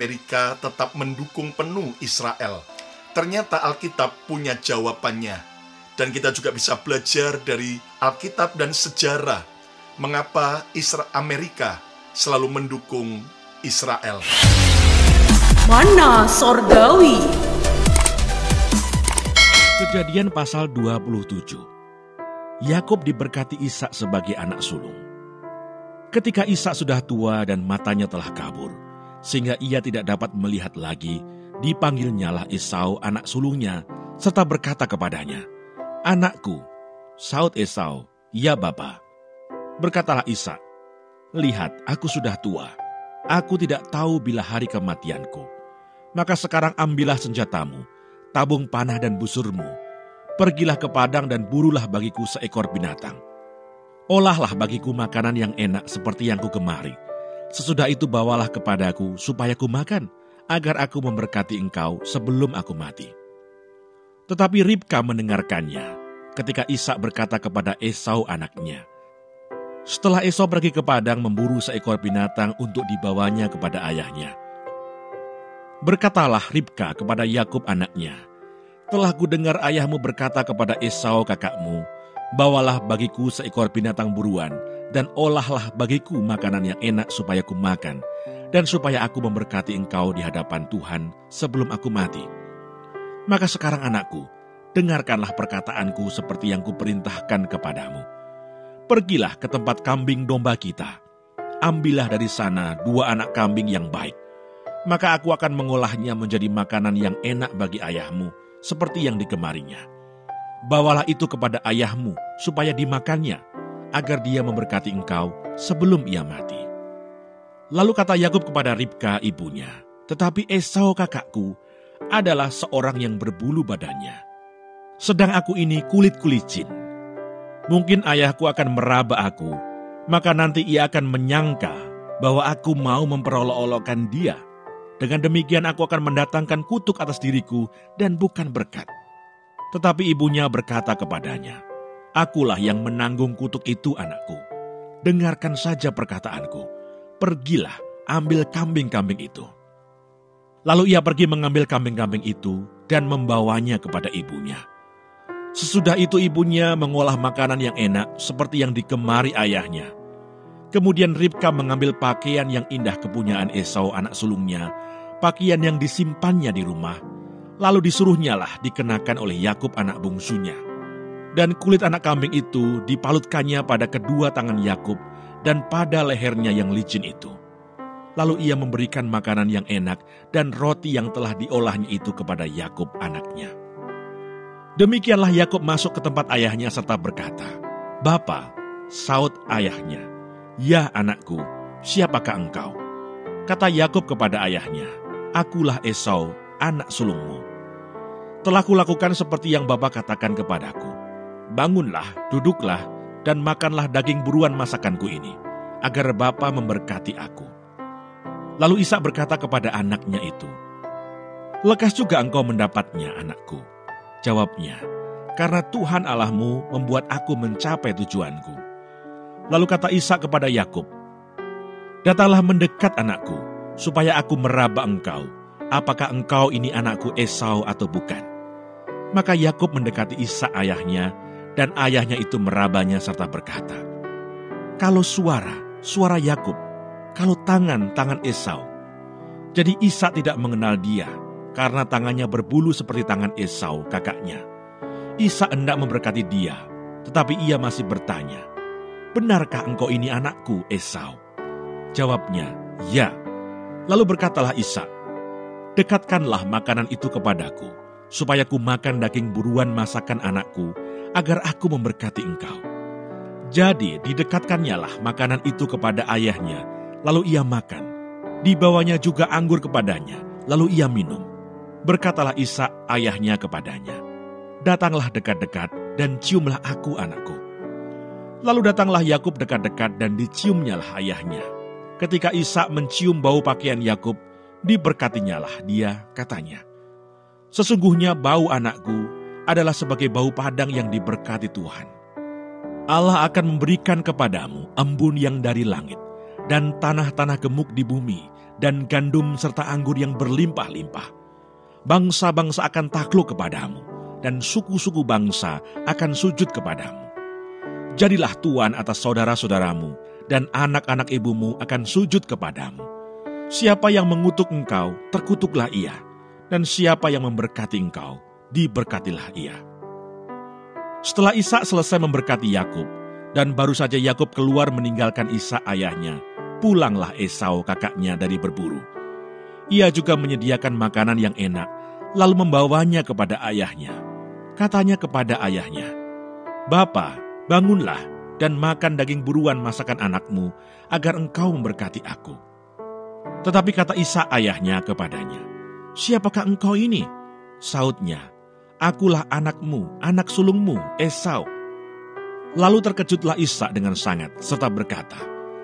Amerika tetap mendukung penuh Israel? Ternyata Alkitab punya jawabannya. Dan kita juga bisa belajar dari Alkitab dan sejarah mengapa Amerika selalu mendukung Israel. Mana Sorgawi. Kejadian pasal 27. Yakub diberkati Ishak sebagai anak sulung. Ketika Ishak sudah tua dan matanya telah kabur, sehingga ia tidak dapat melihat lagi, dipanggilnyalah Esau anak sulungnya, serta berkata kepadanya, "Anakku." Saud Esau, "Ya Bapa." Berkatalah Ishak, "Lihat, aku sudah tua. Aku tidak tahu bila hari kematianku. Maka sekarang ambillah senjatamu, tabung panah dan busurmu. Pergilah ke padang dan burulah bagiku seekor binatang. Olahlah bagiku makanan yang enak seperti yang kugemari. Sesudah itu bawalah kepadaku supaya kumakan, agar aku memberkati engkau sebelum aku mati." Tetapi Ribka mendengarkannya ketika Ishak berkata kepada Esau anaknya. Setelah Esau pergi ke padang memburu seekor binatang untuk dibawanya kepada ayahnya. Berkatalah Ribka kepada Yakub anaknya, "Telah kudengar ayahmu berkata kepada Esau kakakmu, bawalah bagiku seekor binatang buruan, dan olahlah bagiku makanan yang enak supaya ku makan, dan supaya aku memberkati engkau di hadapan Tuhan sebelum aku mati. Maka sekarang anakku, dengarkanlah perkataanku seperti yang kuperintahkan kepadamu. Pergilah ke tempat kambing domba kita. Ambillah dari sana 2 anak kambing yang baik. Maka aku akan mengolahnya menjadi makanan yang enak bagi ayahmu, seperti yang digemarinya. Bawalah itu kepada ayahmu, supaya dimakannya, agar dia memberkati engkau sebelum ia mati." Lalu kata Yakub kepada Ribka ibunya, "Tetapi Esau kakakku adalah seorang yang berbulu badannya. Sedang aku ini kulit-kulicin. Mungkin ayahku akan meraba aku, maka nanti ia akan menyangka bahwa aku mau memperolok-olokkan dia. Dengan demikian aku akan mendatangkan kutuk atas diriku dan bukan berkat." Tetapi ibunya berkata kepadanya, "Akulah yang menanggung kutuk itu, anakku. Dengarkan saja perkataanku. Pergilah, ambil kambing-kambing itu." Lalu ia pergi mengambil kambing-kambing itu dan membawanya kepada ibunya. Sesudah itu ibunya mengolah makanan yang enak seperti yang digemari ayahnya. Kemudian Ribka mengambil pakaian yang indah kepunyaan Esau anak sulungnya, pakaian yang disimpannya di rumah, lalu disuruhnyalah dikenakan oleh Yakub anak bungsunya. Dan kulit anak kambing itu dipalutkannya pada kedua tangan Yakub dan pada lehernya yang licin itu. Lalu ia memberikan makanan yang enak dan roti yang telah diolahnya itu kepada Yakub anaknya. Demikianlah Yakub masuk ke tempat ayahnya serta berkata, "Bapa." Saud ayahnya, "Ya anakku, siapakah engkau?" Kata Yakub kepada ayahnya, "Akulah Esau, anak sulungmu. Telah kulakukan seperti yang Bapa katakan kepadaku. Bangunlah, duduklah, dan makanlah daging buruan masakanku ini, agar Bapa memberkati aku." Lalu Ishak berkata kepada anaknya itu, "Lekas juga engkau mendapatnya, anakku." Jawabnya, "Karena Tuhan Allahmu membuat aku mencapai tujuanku." Lalu kata Ishak kepada Yakub, "Datanglah mendekat anakku, supaya aku meraba engkau. Apakah engkau ini anakku Esau atau bukan?" Maka Yakub mendekati Ishak ayahnya, dan ayahnya itu merabanya serta berkata, "Kalau suara Yakub, kalau tangan Esau." Jadi Ishak tidak mengenal dia, karena tangannya berbulu seperti tangan Esau kakaknya. Ishak hendak memberkati dia, tetapi ia masih bertanya, "Benarkah engkau ini anakku Esau?" Jawabnya, "Ya." Lalu berkatalah Ishak, "Dekatkanlah makanan itu kepadaku, supaya ku makan daging buruan masakan anakku, agar aku memberkati engkau." Jadi didekatkannyalah makanan itu kepada ayahnya, lalu ia makan. Dibawanya juga anggur kepadanya, lalu ia minum. Berkatalah Ishak ayahnya kepadanya, "Datanglah dekat-dekat dan ciumlah aku anakku." Lalu datanglah Yakub dekat-dekat dan diciumnyalah ayahnya. Ketika Ishak mencium bau pakaian Yakub, diberkatinyalah dia, katanya, "Sesungguhnya bau anakku adalah sebagai bau padang yang diberkati Tuhan. Allah akan memberikan kepadamu embun yang dari langit, dan tanah-tanah gemuk di bumi, dan gandum serta anggur yang berlimpah-limpah. Bangsa-bangsa akan takluk kepadamu, dan suku-suku bangsa akan sujud kepadamu. Jadilah tuan atas saudara-saudaramu, dan anak-anak ibumu akan sujud kepadamu. Siapa yang mengutuk engkau, terkutuklah ia, dan siapa yang memberkati engkau, diberkatilah ia. Setelah Ishak selesai memberkati Yakub, dan baru saja Yakub keluar meninggalkan Ishak ayahnya, pulanglah Esau kakaknya dari berburu. Ia juga menyediakan makanan yang enak, lalu membawanya kepada ayahnya. Katanya kepada ayahnya, "Bapa, bangunlah dan makan daging buruan masakan anakmu, agar engkau memberkati aku." Tetapi kata Ishak ayahnya kepadanya, "Siapakah engkau ini?" Sautnya, "Akulah anakmu, anak sulungmu, Esau." Lalu terkejutlah Ishak dengan sangat, serta berkata,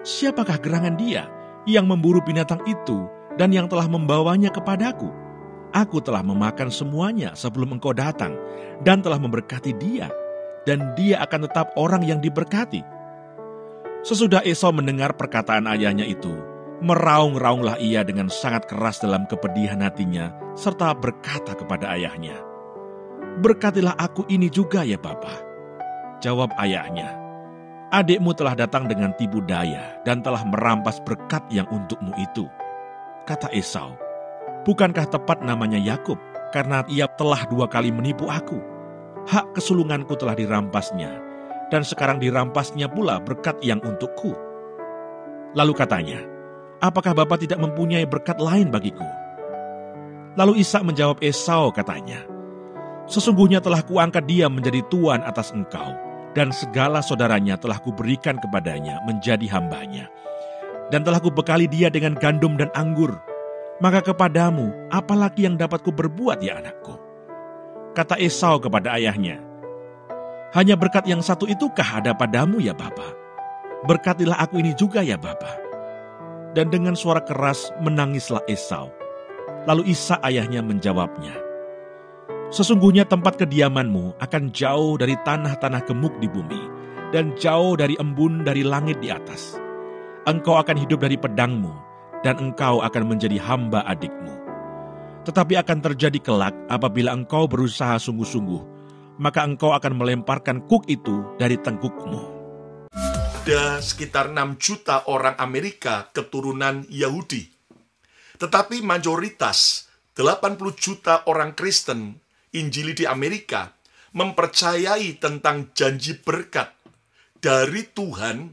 "Siapakah gerangan dia yang memburu binatang itu dan yang telah membawanya kepadaku? Aku telah memakan semuanya sebelum engkau datang, dan telah memberkati dia, dan dia akan tetap orang yang diberkati." Sesudah Esau mendengar perkataan ayahnya itu, meraung-raunglah ia dengan sangat keras dalam kepedihan hatinya, serta berkata kepada ayahnya, "Berkatilah aku ini juga ya Bapa." Jawab ayahnya, "Adikmu telah datang dengan tipu daya dan telah merampas berkat yang untukmu itu." Kata Esau, "Bukankah tepat namanya Yakub, karena ia telah 2 kali menipu aku? Hak kesulunganku telah dirampasnya, dan sekarang dirampasnya pula berkat yang untukku." Lalu katanya, "Apakah Bapa tidak mempunyai berkat lain bagiku?" Lalu Ishak menjawab Esau katanya, "Sesungguhnya telah kuangkat dia menjadi tuan atas engkau, dan segala saudaranya telah kuberikan kepadanya menjadi hambanya. Dan telah kubekali dia dengan gandum dan anggur. Maka kepadamu, apalagi yang dapat kuberbuat ya anakku?" Kata Esau kepada ayahnya, "Hanya berkat yang satu itukah ada padamu ya Bapa? Berkatilah aku ini juga ya Bapa." Dan dengan suara keras menangislah Esau. Lalu Ishak ayahnya menjawabnya, "Sesungguhnya tempat kediamanmu akan jauh dari tanah-tanah gemuk di bumi, dan jauh dari embun dari langit di atas. Engkau akan hidup dari pedangmu, dan engkau akan menjadi hamba adikmu. Tetapi akan terjadi kelak apabila engkau berusaha sungguh-sungguh, maka engkau akan melemparkan kuk itu dari tengkukmu." Ada sekitar 6 juta orang Amerika keturunan Yahudi. Tetapi mayoritas 80 juta orang Kristen Injili di Amerika mempercayai tentang janji berkat dari Tuhan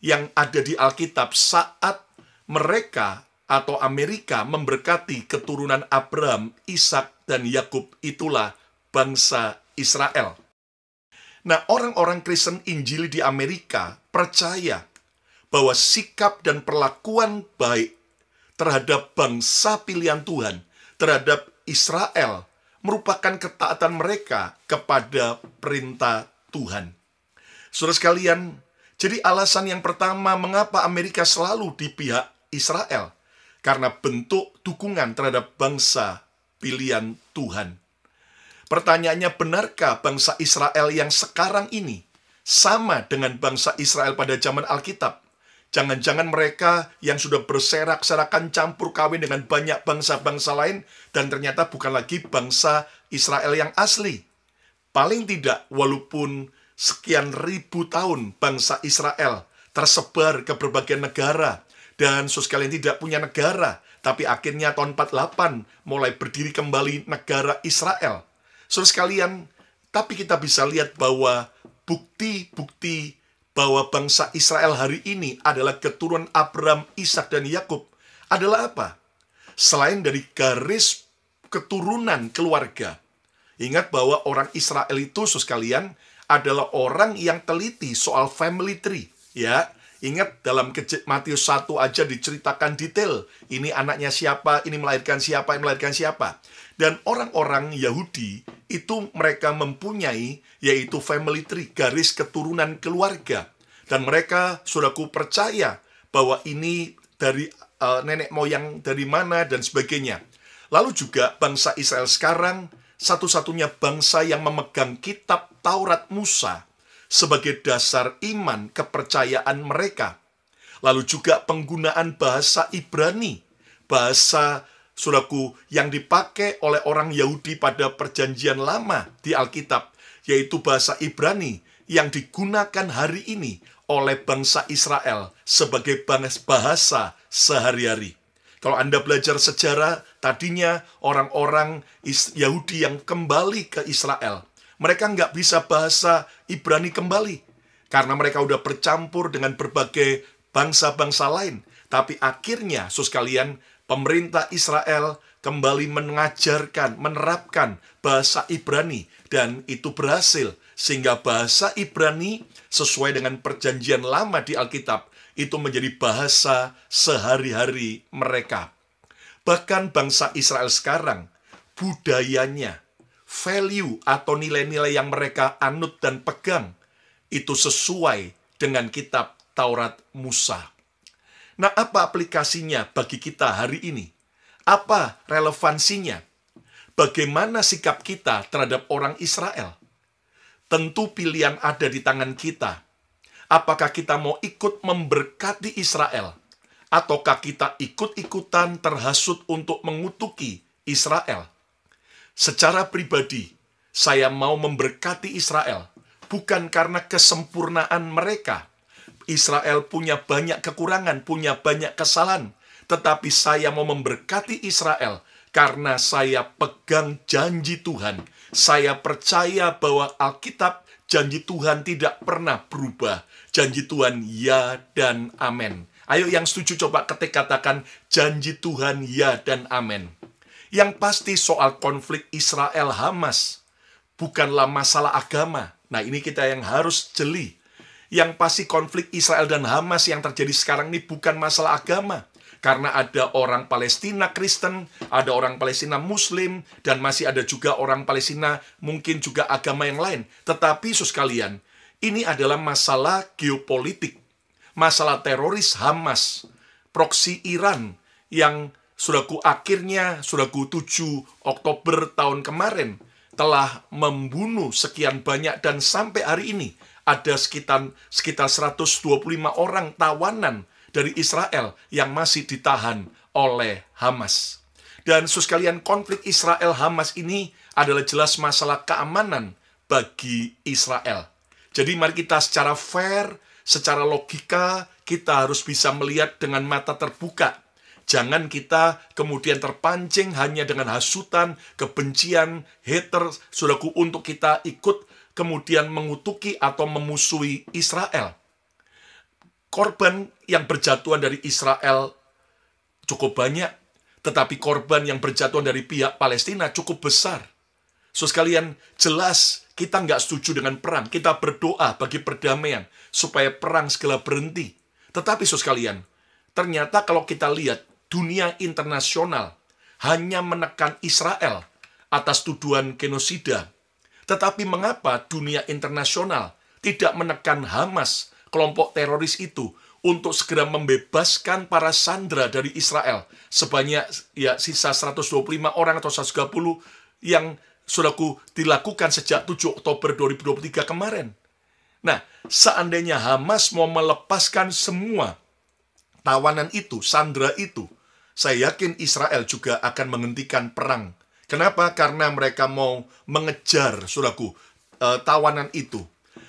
yang ada di Alkitab saat mereka atau Amerika memberkati keturunan Abraham, Ishak, dan Yakub, itulah bangsa Israel. Nah, orang-orang Kristen Injili di Amerika percaya bahwa sikap dan perlakuan baik terhadap bangsa pilihan Tuhan, terhadap Israel, merupakan ketaatan mereka kepada perintah Tuhan. Saudara sekalian, jadi alasan yang pertama mengapa Amerika selalu di pihak Israel, karena bentuk dukungan terhadap bangsa pilihan Tuhan. Pertanyaannya, benarkah bangsa Israel yang sekarang ini sama dengan bangsa Israel pada zaman Alkitab? Jangan-jangan mereka yang sudah berserak-serakan campur kawin dengan banyak bangsa-bangsa lain, dan ternyata bukan lagi bangsa Israel yang asli. Paling tidak, walaupun sekian ribu tahun bangsa Israel tersebar ke berbagai negara, dan sekalian tidak punya negara, tapi akhirnya tahun 48 mulai berdiri kembali negara Israel. Sekalian, tapi kita bisa lihat bahwa bukti-bukti bahwa bangsa Israel hari ini adalah keturunan Abraham, Ishak, dan Yakub adalah apa? Selain dari garis keturunan keluarga. Ingat bahwa orang Israel itu, sekalian, adalah orang yang teliti soal family tree. Ya, ingat dalam Matius 1 aja diceritakan detail. Ini anaknya siapa, ini melahirkan siapa, ini melahirkan siapa. Dan orang-orang Yahudi itu mereka mempunyai yaitu family tree, garis keturunan keluarga. Dan mereka, saudaraku, percaya bahwa ini dari nenek moyang dari mana dan sebagainya. Lalu juga bangsa Israel sekarang satu-satunya bangsa yang memegang kitab Taurat Musa sebagai dasar iman kepercayaan mereka. Lalu juga penggunaan bahasa Ibrani, bahasa saudaraku yang dipakai oleh orang Yahudi pada perjanjian lama di Alkitab, yaitu bahasa Ibrani yang digunakan hari ini oleh bangsa Israel sebagai bahasa sehari-hari. Kalau Anda belajar sejarah, tadinya orang-orang Yahudi yang kembali ke Israel, mereka nggak bisa bahasa Ibrani kembali, karena mereka udah bercampur dengan berbagai bangsa-bangsa lain. Tapi akhirnya, saudara sekalian, pemerintah Israel kembali mengajarkan, menerapkan bahasa Ibrani, dan itu berhasil. Sehingga bahasa Ibrani sesuai dengan perjanjian lama di Alkitab, itu menjadi bahasa sehari-hari mereka. Bahkan bangsa Israel sekarang, budayanya, value atau nilai-nilai yang mereka anut dan pegang, itu sesuai dengan kitab Taurat Musa. Nah, apa aplikasinya bagi kita hari ini? Apa relevansinya? Bagaimana sikap kita terhadap orang Israel? Tentu pilihan ada di tangan kita. Apakah kita mau ikut memberkati Israel? Ataukah kita ikut-ikutan terhasut untuk mengutuki Israel? Secara pribadi, saya mau memberkati Israel, bukan karena kesempurnaan mereka. Israel punya banyak kekurangan, punya banyak kesalahan. Tetapi saya mau memberkati Israel karena saya pegang janji Tuhan. Saya percaya bahwa Alkitab, janji Tuhan tidak pernah berubah. Janji Tuhan ya dan amin. Ayo yang setuju coba ketik katakan janji Tuhan ya dan amin. Yang pasti soal konflik Israel-Hamas bukanlah masalah agama. Nah, ini kita yang harus jeli. Yang pasti konflik Israel dan Hamas yang terjadi sekarang ini bukan masalah agama. Karena ada orang Palestina Kristen, ada orang Palestina Muslim, dan masih ada juga orang Palestina mungkin juga agama yang lain. Tetapi, saudara sekalian, ini adalah masalah geopolitik. Masalah teroris Hamas, proksi Iran yang saudaraku akhirnya, saudaraku 7 Oktober tahun kemarin, telah membunuh sekian banyak dan sampai hari ini ada sekitar 125 orang tawanan dari Israel yang masih ditahan oleh Hamas. Dan saudara sekalian, konflik Israel-Hamas ini adalah jelas masalah keamanan bagi Israel. Jadi mari kita secara fair, secara logika, kita harus bisa melihat dengan mata terbuka. Jangan kita kemudian terpancing hanya dengan hasutan, kebencian, hater, saudaraku, untuk kita ikut kemudian mengutuki atau memusuhi Israel. Korban yang berjatuhan dari Israel cukup banyak, tetapi korban yang berjatuhan dari pihak Palestina cukup besar. So sekalian, jelas kita nggak setuju dengan perang. Kita berdoa bagi perdamaian, supaya perang segera berhenti. Tetapi so sekalian, ternyata kalau kita lihat, dunia internasional hanya menekan Israel atas tuduhan genosida. Tetapi mengapa dunia internasional tidak menekan Hamas, kelompok teroris itu, untuk segera membebaskan para sandera dari Israel sebanyak sisa 125 orang atau 130 yang saudaraku dilakukan sejak 7 Oktober 2023 kemarin. Nah, seandainya Hamas mau melepaskan semua tawanan itu, sandera itu, saya yakin Israel juga akan menghentikan perang. Kenapa? Karena mereka mau mengejar, saudaraku, tawanan itu.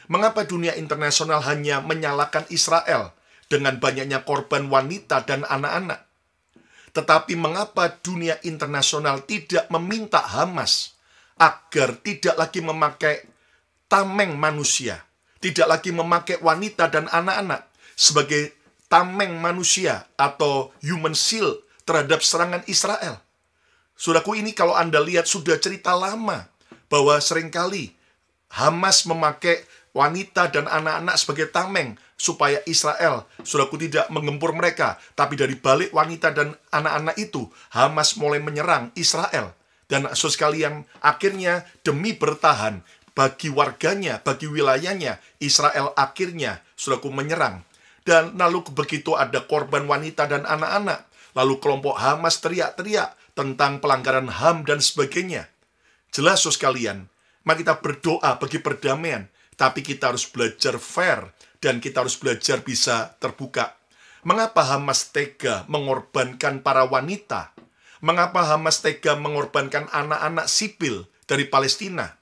Mengapa dunia internasional hanya menyalahkan Israel dengan banyaknya korban wanita dan anak-anak? Tetapi mengapa dunia internasional tidak meminta Hamas agar tidak lagi memakai tameng manusia, tidak lagi memakai wanita dan anak-anak sebagai tameng manusia atau human shield terhadap serangan Israel? Saudaraku, ini kalau Anda lihat sudah cerita lama bahwa seringkali Hamas memakai wanita dan anak-anak sebagai tameng supaya Israel, saudaraku, tidak menggempur mereka. Tapi dari balik wanita dan anak-anak itu, Hamas mulai menyerang Israel. Dan saudara sekalian, akhirnya demi bertahan bagi warganya, bagi wilayahnya, Israel akhirnya, saudaraku, menyerang. Dan lalu begitu ada korban wanita dan anak-anak, lalu kelompok Hamas teriak-teriak tentang pelanggaran HAM dan sebagainya. Jelas, saudara sekalian, mari kita berdoa bagi perdamaian, tapi kita harus belajar fair dan kita harus belajar bisa terbuka. Mengapa Hamas tega mengorbankan para wanita? Mengapa Hamas tega mengorbankan anak-anak sipil dari Palestina?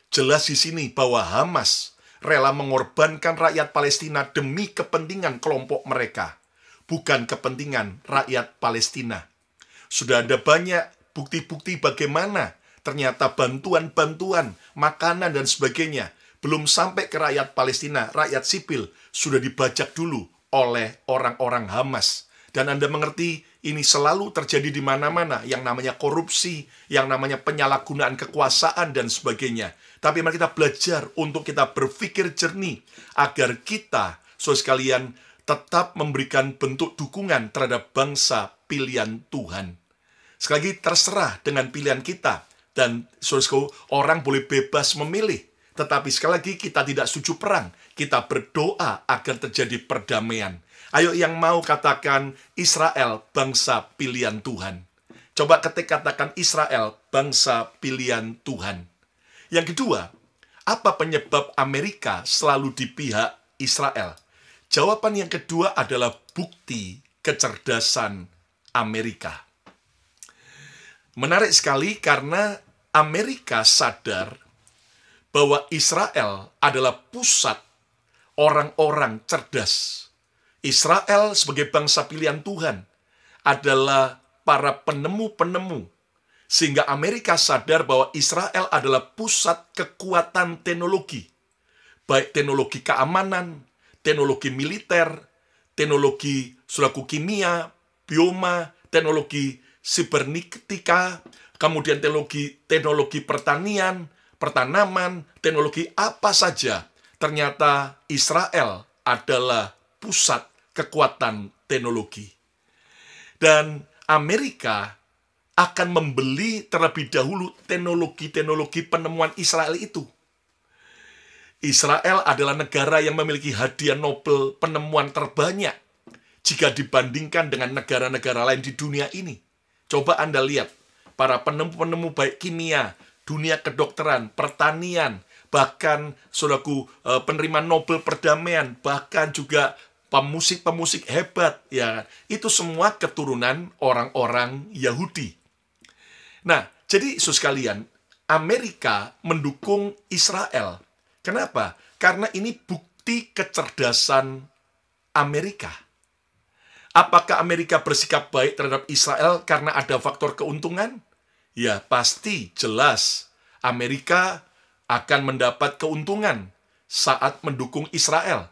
Jelas di sini bahwa Hamas rela mengorbankan rakyat Palestina demi kepentingan kelompok mereka, bukan kepentingan rakyat Palestina. Sudah ada banyak bukti-bukti bagaimana ternyata bantuan-bantuan, makanan dan sebagainya belum sampai ke rakyat Palestina, rakyat sipil sudah dibajak dulu oleh orang-orang Hamas. Dan Anda mengerti, ini selalu terjadi di mana-mana, yang namanya korupsi, yang namanya penyalahgunaan kekuasaan dan sebagainya. Tapi mari kita belajar untuk kita berpikir jernih, agar kita, saudara sekalian, tetap memberikan bentuk dukungan terhadap bangsa pilihan Tuhan. Sekali lagi, terserah dengan pilihan kita. Dan saudara, orang boleh bebas memilih. Tetapi sekali lagi, kita tidak setuju perang. Kita berdoa agar terjadi perdamaian. Ayo yang mau katakan Israel bangsa pilihan Tuhan. Coba katakan Israel bangsa pilihan Tuhan. Yang kedua, apa penyebab Amerika selalu di pihak Israel? Jawaban yang kedua adalah bukti kecerdasan Amerika. Menarik sekali karena Amerika sadar bahwa Israel adalah pusat orang-orang cerdas. Israel sebagai bangsa pilihan Tuhan adalah para penemu-penemu. Sehingga Amerika sadar bahwa Israel adalah pusat kekuatan teknologi. Baik teknologi keamanan, teknologi militer, teknologi sulaku kimia, bioma, teknologi sibernetika, kemudian teknologi pertanian, pertanaman, teknologi apa saja. Ternyata Israel adalah pusat kekuatan teknologi. Dan Amerika akan membeli terlebih dahulu teknologi-teknologi penemuan Israel itu. Israel adalah negara yang memiliki hadiah Nobel penemuan terbanyak jika dibandingkan dengan negara-negara lain di dunia ini. Coba Anda lihat, para penemu-penemu baik kimia, dunia kedokteran, pertanian, bahkan saudaraku penerima Nobel perdamaian, bahkan juga pemusik-pemusik hebat, ya, itu semua keturunan orang-orang Yahudi. Nah, jadi saudara sekalian, Amerika mendukung Israel. Kenapa? Karena ini bukti kecerdasan Amerika. Apakah Amerika bersikap baik terhadap Israel karena ada faktor keuntungan? Ya, pasti jelas Amerika akan mendapat keuntungan saat mendukung Israel.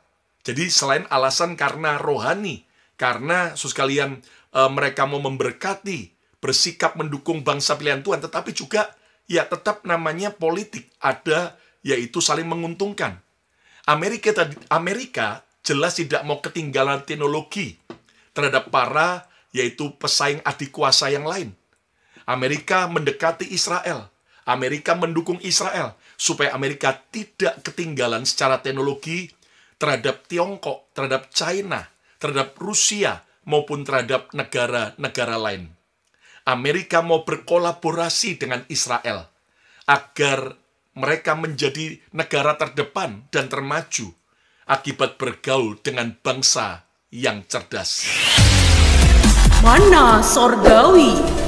Jadi selain alasan karena rohani, karena sekalian mereka mau memberkati, bersikap mendukung bangsa pilihan Tuhan, tetapi juga ya tetap namanya politik, ada yaitu saling menguntungkan. Amerika jelas tidak mau ketinggalan teknologi terhadap para yaitu pesaing adik kuasa yang lain. Amerika mendekati Israel. Amerika mendukung Israel supaya Amerika tidak ketinggalan secara teknologi terhadap Tiongkok, terhadap China, terhadap Rusia, maupun terhadap negara-negara lain. Amerika mau berkolaborasi dengan Israel agar mereka menjadi negara terdepan dan termaju akibat bergaul dengan bangsa yang cerdas. Mana Sorgawi.